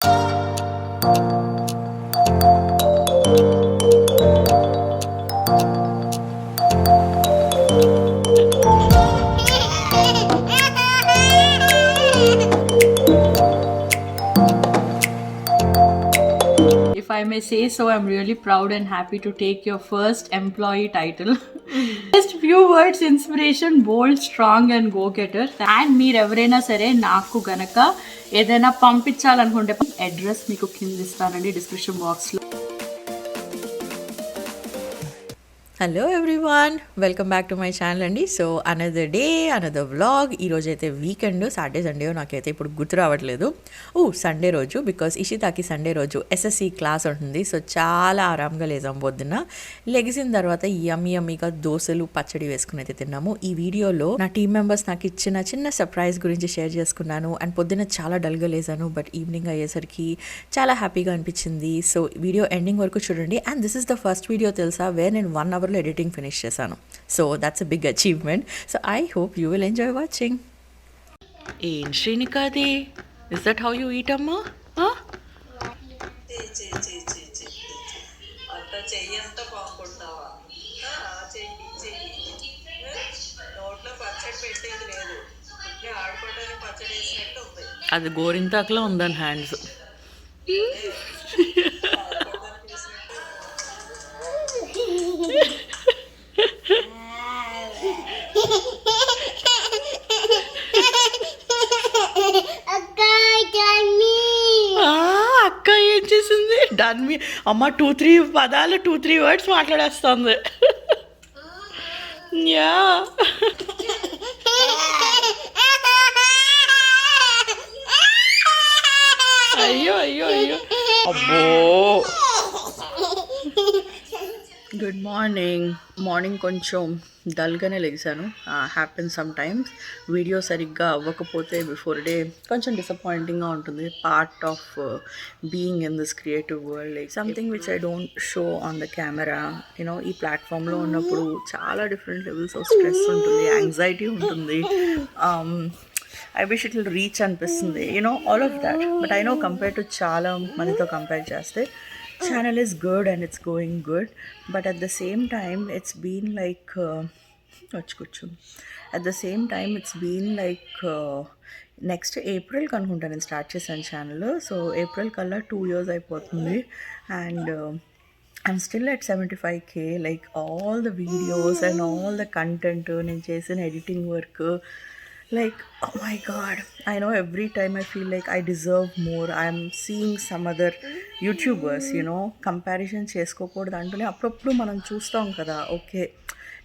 If I may say so, I'm really proud and happy to take your first employee title. Just few words inspiration, bold, strong and go getter. And మీరు ఎవరైనా సరే నాకు గనక ఏదైనా పంపించాలనుకుంటే address మీకు కింద ఇస్తానండి డిస్క్రిప్షన్ బాక్స్లో. Hello everyone, welcome back to my channel అండి. So another day, another vlog. ఈరోజు అయితే వీకెండ్, సాటర్డే సండే నాకైతే ఇప్పుడు గుర్తు రావట్లేదు. సండే రోజు, బికాస్ ఇషితాకి సండే రోజు ఎస్ఎస్సి క్లాస్ ఉంటుంది. సో చాలా ఆరాంగా లేసాం పొద్దున్న. లెగిసిన తర్వాత యమ్మీగా దోశలు పచ్చడి వేసుకుని అయితే తిన్నాము. ఈ వీడియోలో నా టీమ్ మెంబర్స్ నాకు ఇచ్చిన చిన్న సర్ప్రైజ్ గురించి షేర్ చేసుకున్నాను. అండ్ పొద్దున్న చాలా డల్గా లేసాను, బట్ ఈవినింగ్ అయ్యేసరికి చాలా హ్యాపీగా అనిపించింది. సో వీడియో ఎండింగ్ వరకు చూడండి. And this is the first video తెలుసా వేర్ నేను 1 hour ఎడిటింగ్ ఫినిష్ చేశాను. So that's a big achievement. So I hope you will enjoy watching. ఏం శ్రీనికాది, is that how you eat అమ్మా? చెయ్యంతా బాగుంటావా? నోట్లో పచ్చడి పెట్టేది లేదు, ఆడుకోవడానికి పచ్చడి వేసినట్టు ఉంది. అది గోరింతాకులో ఉందని హ్యాండ్స్. అక్క ఏం చేసింది? డన్ మీ అమ్మ 2-3 పదాలు 2-3 వర్డ్స్ మాట్లాడేస్తుంది. యా అయ్యో అయ్యో అయ్యో అబ్బో. గుడ్ మార్నింగ్ కొంచెం డల్గానే లెగిసాను. Happen sometimes. వీడియో సరిగ్గా అవ్వకపోతే బిఫోర్ డే కొంచెం డిసప్పాయింటింగ్గా ఉంటుంది. Part of being in this creative world, like something which I don't show on the camera. You know ఈ ప్లాట్ఫామ్లో ఉన్నప్పుడు చాలా డిఫరెంట్ లెవెల్స్ ఆఫ్ స్ట్రెస్ ఉంటుంది, యాంగ్జైటీ ఉంటుంది. I wish it will reach అనిపిస్తుంది, all of that. But I know compare to చాలా మందితో compare చేస్తే channel is good and it's going good, but at the same time it's been like next April కనుకుంటా నేను start చేశాను channel. So April కల్లా 2 years అయిపోతుంది. And I'm still at 75K, like all the videos and all the content నేను చేసిన editing work. Like, oh my god, I know every time I feel like I deserve more. I'm seeing some other YouTubers, comparison చేసుకోకూడదు అంటూనే అప్పుడప్పుడు మనం చూస్తాం కదా, okay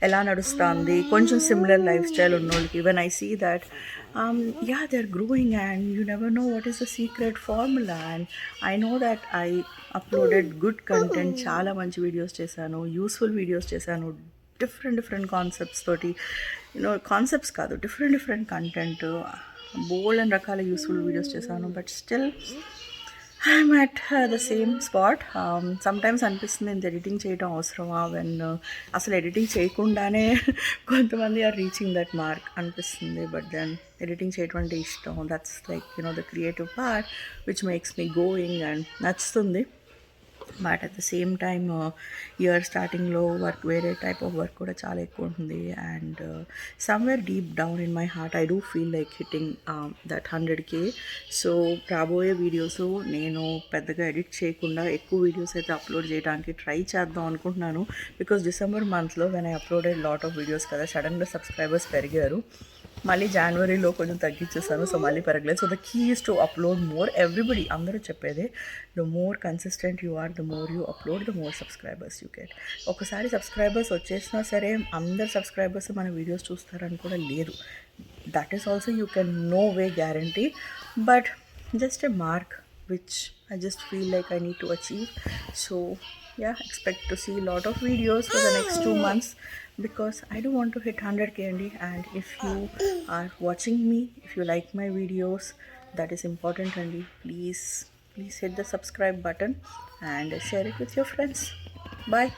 ఎలా నడుస్తుంది కొంచెం సిమిలర్ లైఫ్ స్టైల్ ఉన్నోళ్ళకి. When I see that they are growing and you never know what is the secret formula. And I know that I uploaded good content, చాలా మంచి వీడియోస్ చేశాను, యూస్ఫుల్ వీడియోస్ చేశాను, different concepts తోటి, concepts కాదు, different content, bold and రకాల useful videos చేశాను. But still I'm at the same spot. Sometimes అనిపిస్తుంది ఇంత ఎడిటింగ్ చేయడం అవసరమా, వెన్ అసలు ఎడిటింగ్ చేయకుండానే కొంతమంది ఆర్ రీచింగ్ దట్ మార్క్ అనిపిస్తుంది. బట్ దెన్ ఎడిటింగ్ చేయడం అంటే ఇష్టం. That's like the creative part which makes me going and నచ్చుతుంది. But at the same time year స్టార్టింగ్లో వర్క్, వేరే టైప్ ఆఫ్ వర్క్ కూడా చాలా ఎక్కువ ఉంటుంది. And somewhere deep down in my heart I do feel like hitting that 100K. So రాబోయే videos నేను పెద్దగా ఎడిట్ చేయకుండా ఎక్కువ వీడియోస్ అయితే అప్లోడ్ చేయడానికి ట్రై చేద్దాం అనుకుంటున్నాను. బికాస్ డిసెంబర్ మంత్లో when I uploaded lot of videos కదా, సడన్గా సబ్స్క్రైబర్స్ పెరిగారు. మళ్ళీ జనవరిలో కొంచెం తగ్గించేస్తాను, సో మళ్ళీ పెరగలేదు. So the key is to upload more. Everybody అందరూ చెప్పేదే, the more consistent you are, the more you upload, the more subscribers you get. ఒకసారి సబ్స్క్రైబర్స్ వచ్చేసినా సరే అందరు సబ్స్క్రైబర్స్ మన వీడియోస్ చూస్తారని కూడా లేదు. That is also you can no way guarantee, but just a mark which I just feel like I need to achieve. So yeah, expect to see a lot of videos for the next 2 months because I do want to hit 100K only. And if you are watching me, if you like my videos, that is important only. Please hit the subscribe button and share it with your friends. Bye.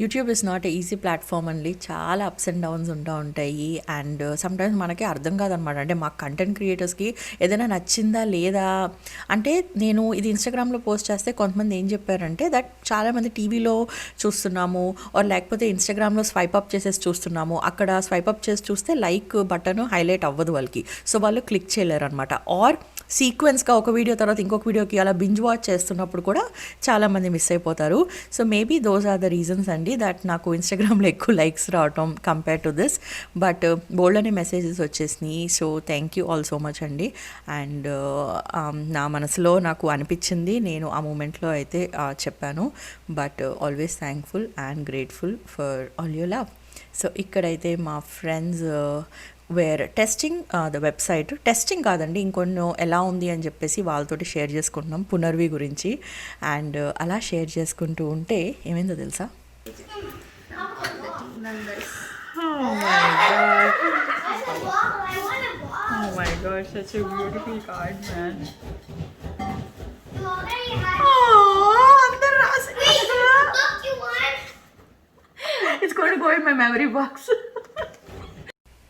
YouTube is not a easy platform అండి. చాలా ups and downs ఉంటాయి. And sometimes మనకి అర్థం కాదనమాట. అంటే మా content క్రియేటర్స్కి ఏదైనా నచ్చిందా లేదా అంటే, నేను ఇది ఇన్స్టాగ్రామ్లో పోస్ట్ చేస్తే కొంతమంది ఏం చెప్పారంటే దట్ చాలామంది టీవీలో చూస్తున్నాము ఆర్ లేకపోతే ఇన్స్టాగ్రామ్లో స్వైప్ అప్ చేసేసి చూస్తున్నాము, అక్కడ స్వైప్ అప్ చేసి చూస్తే లైక్ బటన్ హైలైట్ అవ్వదు వాళ్ళకి, సో వాళ్ళు క్లిక్ చేయలేరు అనమాట. ఆర్ సీక్వెన్స్గా ఒక వీడియో తర్వాత ఇంకొక వీడియోకి అలా బింజ్ వాచ్ చేస్తున్నప్పుడు కూడా చాలామంది మిస్ అయిపోతారు. So maybe those are the reasons అండి దట్ నాకు ఇన్స్టాగ్రామ్లో ఎక్కువ లైక్స్ రావటం compare to this. But bold అనే మెసేజెస్ వచ్చేసినాయి. So thank you all so much అండి. అండ్ నా మనసులో నాకు అనిపించింది నేను ఆ మూమెంట్లో అయితే చెప్పాను. But always thankful and grateful for all your love. So ఇక్కడైతే మా friends were testing the website, testing కాదండి ఇంకొన్ని ఎలా ఉంది అని చెప్పేసి వాళ్ళతోటి షేర్ చేసుకుంటున్నాం పునర్వి గురించి. అండ్ అలా షేర్ చేసుకుంటూ ఉంటే ఏమైందో తెలుసా? Oh my god, such a beautiful card, man. It's going to go in my memory box.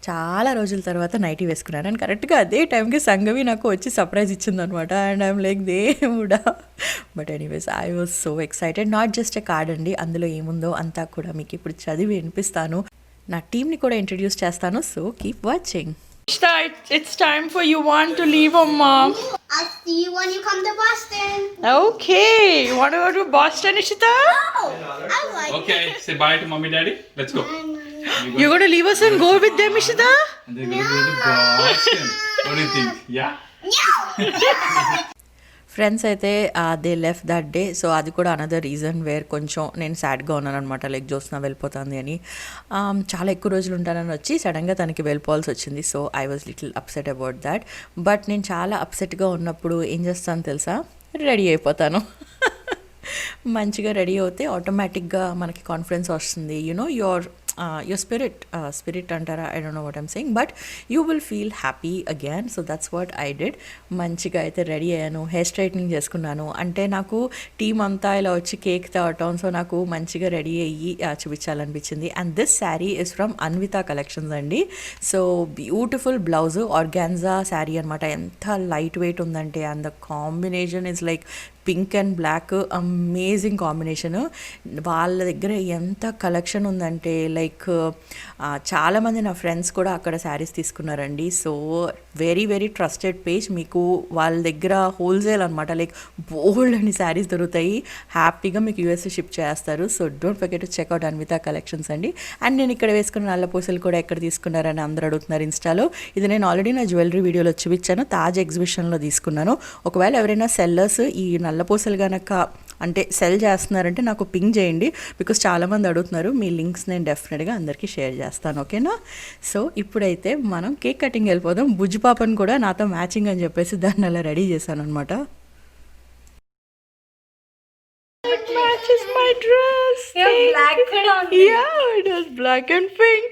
చాలా రోజుల తర్వాత నైటీ వేసుకున్నాను అండ్ కరెక్ట్గా అదే టైంకి సంగవి నాకు వచ్చి సర్ప్రైజ్ ఇచ్చిందనమాట. అండ్ ఐఎమ్ లైక్ దేవుడా. But anyways I was so excited. Not just a card అండి, అందులో ఏముందో అంతా కూడా మీకు ఇప్పుడు చదివి వినిపిస్తాను. నా టీమ్ని కూడా ఇంట్రడ్యూస్ చేస్తాను. So keep watching. It's time for you want to leave, Amma. I'll see you when you come to Boston. Okay, you want to go to Boston, Ishita? I like Okay, say bye to mommy, daddy. Let's go. You're going to leave us and go with them, Ishita? And they're going to go to Boston. What do you think? Yeah? Friends అయితే they left that day. So అది కూడా another reason where కొంచెం నేను సాడ్గా ఉన్నాను అనమాట. Like Jyotsna వెళ్ళిపోతుంది అని, చాలా ఎక్కువ రోజులు ఉంటానని వచ్చి సడన్గా తనకి వెళ్ళిపోవాల్సి వచ్చింది. So I was little upset about that. But నేను చాలా అప్సెట్గా ఉన్నప్పుడు ఏం చేస్తాను తెలుసా? రెడీ అయిపోతాను. మంచిగా రెడీ అవుతే ఆటోమేటిక్గా మనకి కాన్ఫిడెన్స్ వస్తుంది. యునో యువర్ స్పిరిట్ అంటారా, I don't know what I'm saying, but you will feel happy again. So that's what I did. మంచిగా అయితే రెడీ అయ్యాను, హెయిర్ స్ట్రైట్నింగ్ చేసుకున్నాను. అంటే నాకు టీమ్ అంతా ఇలా వచ్చి కేక్ తేవటం, సో నాకు మంచిగా రెడీ అయ్యి చూపించాలనిపించింది. And this sari is from Anvitha collections అండి. So beautiful blouse, organza sari అనమాట. ఎంత లైట్ వెయిట్ ఉందంటే, and the combination is like pink and black, amazing combination. వాళ్ళ దగ్గర ఎంత కలెక్షన్ ఉందంటే లైక్ చాలామంది నా ఫ్రెండ్స్ కూడా అక్కడ శారీస్ తీసుకున్నారండి. So very very trusted page. మీకు వాళ్ళ దగ్గర హోల్సేల్ అనమాట, లైక్ బోల్డ్ అని శారీస్ దొరుకుతాయి. హ్యాపీగా మీకు యూఎస్ఏ షిప్ చేస్తారు. So don't forget to check out Anvitha collections అండి. అండ్ నేను ఇక్కడ వేసుకున్న నల్ల పూసలు కూడా ఎక్కడ తీసుకున్నారని అందరూ అడుగుతున్నారు ఇన్స్టాలో. ఇది నేను ఆల్రెడీ నా జ్యువెలరీ వీడియోలో చూపించాను, తాజ్ ఎగ్జిబిషన్లో తీసుకున్నాను. ఒకవేళ ఎవరైనా సెల్లర్స్ ఈ నల్ల పూసలు కనుక అంటే సెల్ చేస్తున్నారంటే నాకు పింగ్ చేయండి, బికాస్ చాలామంది అడుగుతున్నారు. మీ లింక్స్ నేను డెఫినెట్గా అందరికీ షేర్ చేస్తాను, ఓకేనా? సో ఇప్పుడైతే మనం కేక్ కటింగ్ వెళ్ళిపోదాం. బుజ్జి పాపని కూడా నాతో మ్యాచింగ్ అని చెప్పేసి దాన్ని అలా రెడీ చేశాను అనమాట. Matches my dress. బ్లాక్ కూడా ఉంది. Yeah, it was black and pink.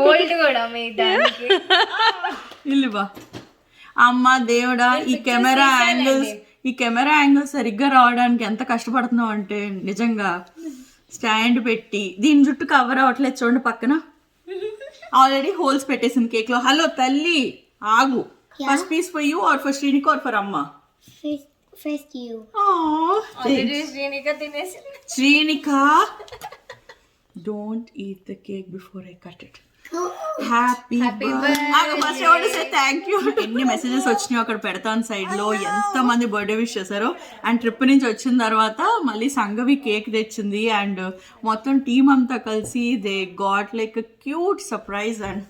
Gold కూడా మీ దానికి. ఇల్లువా అమ్మ దేవుడా, ఈ కెమెరా యాంగిల్స్ సరిగ్గా రావడానికి ఎంత కష్టపడుతున్నావు అంటే, నిజంగా స్టాండ్ పెట్టి దీని జుట్టు కవర్ అవ్వట్లేదు చూడండి. పక్కన ఆల్రెడీ హోల్స్ పెట్టేసింది కేక్ లో. హలో తల్లి ఆగు. First piece for you or for Srinika or for అమ్మ? First you. శ్రీనిక తినేసి. Srinika, don't eat the cake before I cut it. Happy birthday. Thank you. ఎన్ని మెసేజెస్ వచ్చినాయో అక్కడ పెడతాను సైడ్ లో, ఎంత మంది బర్త్డే విష్ చేశారో. అండ్ ట్రిప్ నుంచి వచ్చిన తర్వాత మళ్ళీ సంగవి కేక్ తెచ్చింది అండ్ మొత్తం టీమ్ అంతా కలిసి they got like a cute surprise. And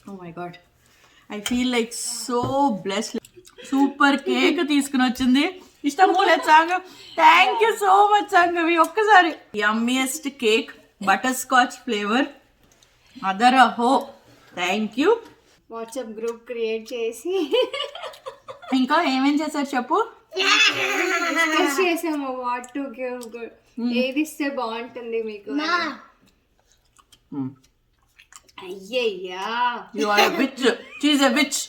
oh my god, I feel like so blessed. Super cake తీసుకుని వచ్చింది. ఇష్టం లేదు Sanga. Thank you so much Sangavi. ఒక్కసారి yummiest cake, butterscotch flavour. Other హో, thank you. WhatsApp group create చేసి ఇంకా ఏమేం చేశారు చెప్పు. డిస్కస్ చేసాము వాట్ టు గివ్, ఏది ఇస్తే బాగుంటుంది మీకు. అయ్యయ్యా, You are a witch. She's a witch.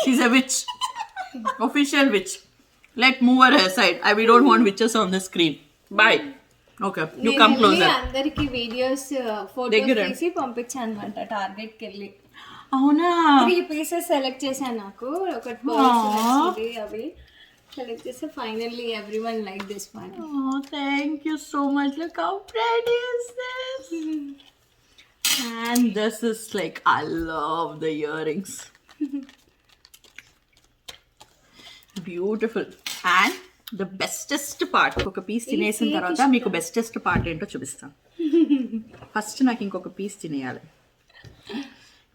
She's a witch. Official witch. Let's move her aside. We don't want witches on the screen. Bye. Okay you come closer. అందరికి videos photos దగ్గర. తీసి పంపించాను అనమాట target కి వెళ్ళి. అవునా? 3 pieces select చేశాను. నాకు ఒకటి పర్స్ నచ్చింది, అవి సెలెక్ట్ చేస్తే finally everyone like this one. Oh, thank you so much. Look how pretty is this. And this is like, I love the earrings. Beautiful. And the bestest part, ఒక piece తినేసిన తర్వాత మీకు bestest part ఏంటో చూపిస్తాను. First నాకు ఇంకొక piece తినేయాలి.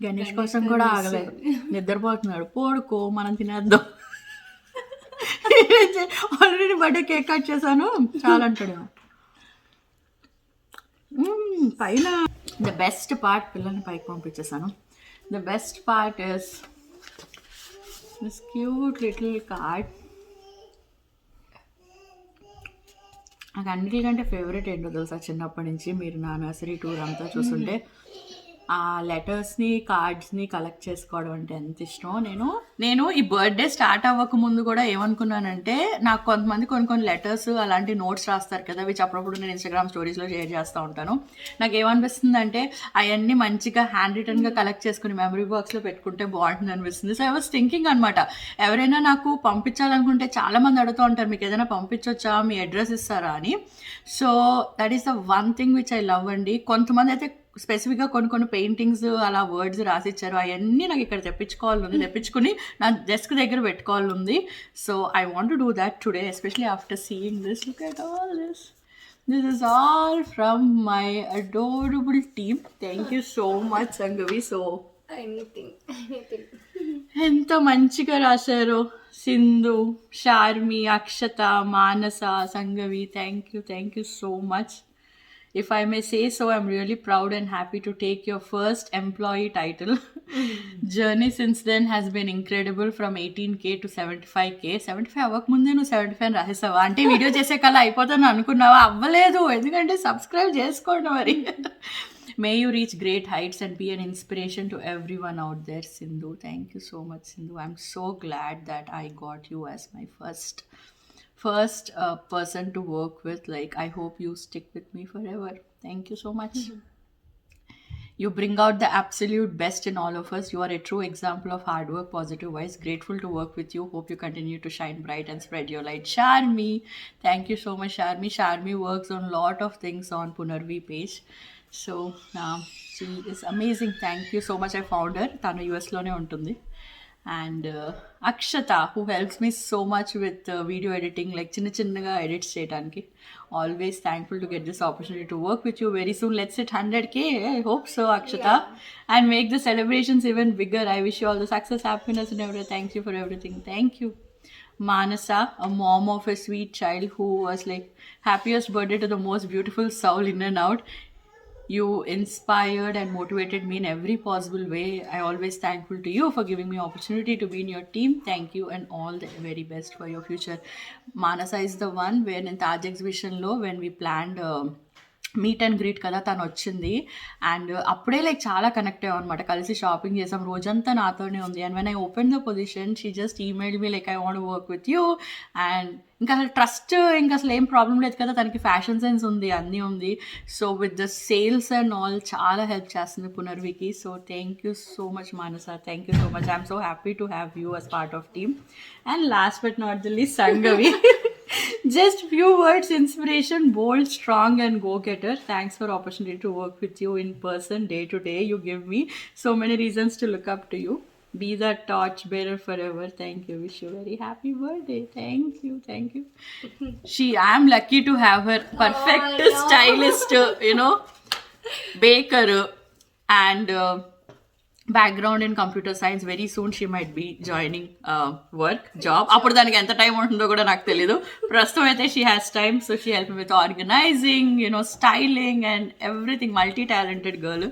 గణేష్ కోసం కూడా ఆగలేదు, నిద్రపోతున్నాడు. పోడుకో, మనం తినేద్దాం. ఆల్రెడీ బర్త్డే కేక్ కట్ చేశాను, చాలా అంటాడు. పైన ద బెస్ట్ పార్ట్, పిల్లల్ని పైకి పంపించేసాను. The best part is this cute little card. నాకు అన్నిటికంటే ఫేవరెట్ ఏంటో తెలుసా, చిన్నప్పటి నుంచి మీరు నా నర్సరీ టూర్ అంతా చూస్తుంటే ఆ లెటర్స్ని కార్డ్స్ని కలెక్ట్ చేసుకోవడం అంటే ఎంత ఇష్టం. నేను ఈ బర్త్డే స్టార్ట్ అవ్వక ముందు కూడా ఏమనుకున్నానంటే, నాకు కొంతమంది కొన్ని లెటర్స్ అలాంటి నోట్స్ రాస్తారు కదా, విచ్ అప్పుడప్పుడు నేను ఇన్స్టాగ్రామ్ స్టోరీస్లో షేర్ చేస్తూ ఉంటాను. నాకు ఏమనిపిస్తుంది అంటే అవన్నీ మంచిగా హ్యాండ్ రిటర్న్గా కలెక్ట్ చేసుకుని మెమరీ బాక్స్లో పెట్టుకుంటే బాగుంటుంది అనిపిస్తుంది. సో ఐ వాస్ థింకింగ్ అనమాట, ఎవరైనా నాకు పంపించాలనుకుంటే చాలామంది అడుగుతూ ఉంటారు, మీకు ఏదైనా పంపించవచ్చా, మీ అడ్రస్ ఇస్తారా అని. So that is the one thing which I love అండి. కొంతమంది అయితే స్పెసిఫిక్గా కొన్ని పెయింటింగ్స్ అలా వర్డ్స్ రాసిచ్చారు, అవన్నీ నాకు ఇక్కడ తెప్పించుకుని నా డెస్క్ దగ్గర పెట్టుకోవాలి ఉంది. So I want to do that today, especially after seeing this. Look at all this. This is all from my adorable team. Thank you so much Sangavi. So anything ఎంత మంచిగా రాశారో. Sindhu, Sharmi, Akshata, Manasa, Sangavi, thank you so much. If I may say so, I'm really proud and happy to take your first employee title. Journey since then has been incredible, from 18K to 75K. 75 అవ్వక ముందే నువ్వు 75 రాసేసావా అంటే video చేసే కల్లా అయిపోతాను అనుకున్నావా? అవ్వలేదు, ఎందుకంటే సబ్స్క్రైబ్ చేసుకోండి మరి. May you reach great heights and be an inspiration to everyone out there, Sindhu. Thank you so much, Sindhu. I'm so glad that I got you as my first person to work with. Like, I hope you stick with me forever. Thank you so much. You bring out the absolute best in all of us. You are a true example of hard work, positive vibes. Grateful to work with you. Hope you continue to shine bright and spread your light. Sharmi, thank you so much, Sharmi. Sharmi works on a lot of things on Punarvi page. So she is amazing. Thank you so much. I found her. Tanu US lone untundi. And Akshata, who helps me so much with video editing, like chinnaga edits cheyadaniki. Always thankful to get this opportunity to work with you. Very soon let's hit 100K. I hope so, Akshata. And make the celebrations even bigger. I wish you all the success, happiness and everything. Thank you for everything. Thank you. Manasa, a mom of a sweet child who was like, happiest birthday to the most beautiful soul in and out. You inspired and motivated me in every possible way. I always thankful to you for giving me opportunity to be in your team. Thank you and all the very best for your future. Manasa is the one where in Taj exhibition lo, when we planned meet and greet కదా, తను వచ్చింది. And అప్పుడే like చాలా connect అయ్యాం అనమాట, కలిసి shopping చేసాం, రోజంతా నాతోనే ఉంది. And when I open the position, she just email me like, I want work with you. And ఇంకా అసలు ట్రస్ట్, ఇంకా అసలు ఏం ప్రాబ్లం లేదు కదా, తనకి ఫ్యాషన్ సెన్స్ ఉంది, అన్నీ ఉంది. So with the sales and all చాలా హెల్ప్ చేస్తుంది పునర్వికి. So thank you so much Manasa, thank you so much. I'm so happy to have you as part of team. And last but not the least, Sangavi. Just few words, inspiration, bold, strong and go-getter. Thanks for opportunity to work with you in person day to day. You give me so many reasons to look up to you. Be that torch bearer forever. Thank you. Wish you very happy birthday. Thank you. I am lucky to have her. Perfect stylist, baker and background in computer science. Very soon she might be joining job. అప్పుడు దానికి ఎంత time ఉంటుందో కూడా నాకు తెలీదు. ప్రస్తుతం అయితే she has time, so she helped me with organizing, styling and everything. Multi-talented girl.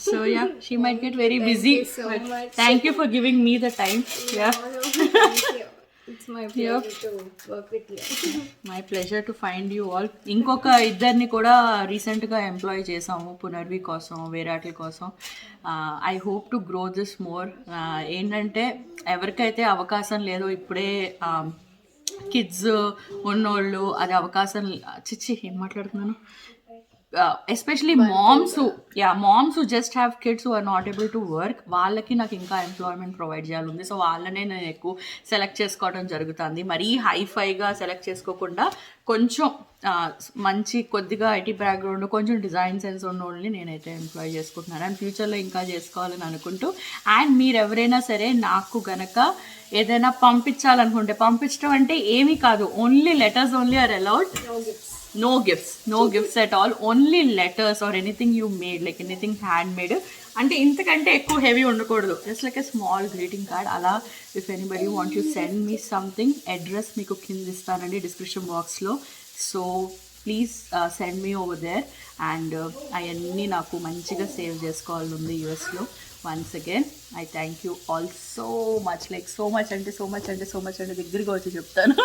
So yeah, she might get very busy. Thank you so much. Thank you for giving me the time. Yeah. Thank you. It's my pleasure to work with you. My pleasure to find you all. ఇంకొక ఇద్దరిని కూడా రీసెంట్గా employee చేసాము పునర్వి కోసం, వేరాటి కోసం. I hope to grow this more. ఏంటంటే ఎవరికైతే అవకాశం లేదో, ఇప్పుడే కిడ్స్ ఉన్నోళ్ళు అది అవకాశం చిచ్చి ఏం మాట్లాడుతున్నాను especially moms moms just have kids who are not able to work వాళ్ళకి నాకు ఇంకా ఎంప్లాయ్మెంట్ ప్రొవైడ్ చేయాలి ఉంది. సో వాళ్ళనే నేను ఎక్కువ సెలెక్ట్ చేసుకోవడం జరుగుతుంది. మరీ హైఫైగా సెలెక్ట్ చేసుకోకుండా కొంచెం మంచి కొద్దిగా ఐటీ బ్యాక్గ్రౌండ్ కొంచెం డిజైన్ సెన్స్ ఉన్న వాళ్ళని నేనైతే ఎంప్లాయ్ చేసుకుంటున్నాను అండ్ ఫ్యూచర్లో ఇంకా చేసుకోవాలని అనుకుంటూ. అండ్ మీరు ఎవరైనా సరే నాకు గనక ఏదైనా పంపించాలనుకుంటే పంపించడం అంటే ఏమీ కాదు, only letters only are allowed. No gifts at all, only letters or anything you made, like anything handmade. అంటే ఇంతకంటే ఎక్కువ హెవీ ఉండకూడదు, just like a small greeting card అలా. If anybody want you send me something, address మీకు కింద ఇస్తానండి description బాక్స్లో. So please send me over there. And అవన్నీ నాకు మంచిగా సేవ్ చేసుకోవాలని ఉంది యూఎస్లో. Once again I thank you all so much, like so much అంటే దగ్గరికి వచ్చి చెప్తాను.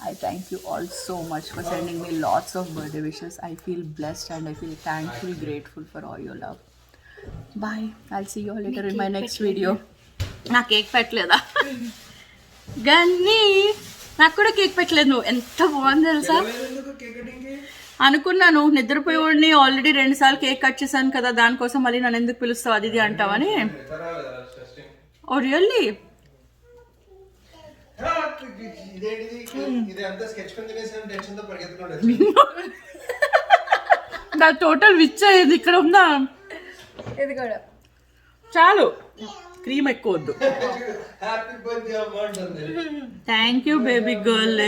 I thank you all so much for sending me lots of birthday wishes. I feel blessed and I feel thankful, grateful for all your love. Bye. I'll see you all later in my next video. నా cake పెట్టలేదా gunny? నాకు కూడా cake పెట్టలేదు. నువ్వు ఎంత బాగుంది తెలుసా అనుకున్నాను. నిద్రపోయి వాడిని ఆల్రెడీ 2 సార్లు కేక్ కట్ చేశాను కదా, దానికోసం మళ్ళీ నన్ను ఎందుకు పిలుస్తావు అది ఇది అంటావని. ఓ రియల్లీ? నా టోటల్ విచ్ అయ్యేది ఇక్కడ ఉందా? ఇది కూడా చాలు, క్రీమ్ ఎక్కువ వద్దు. Thank you baby girl.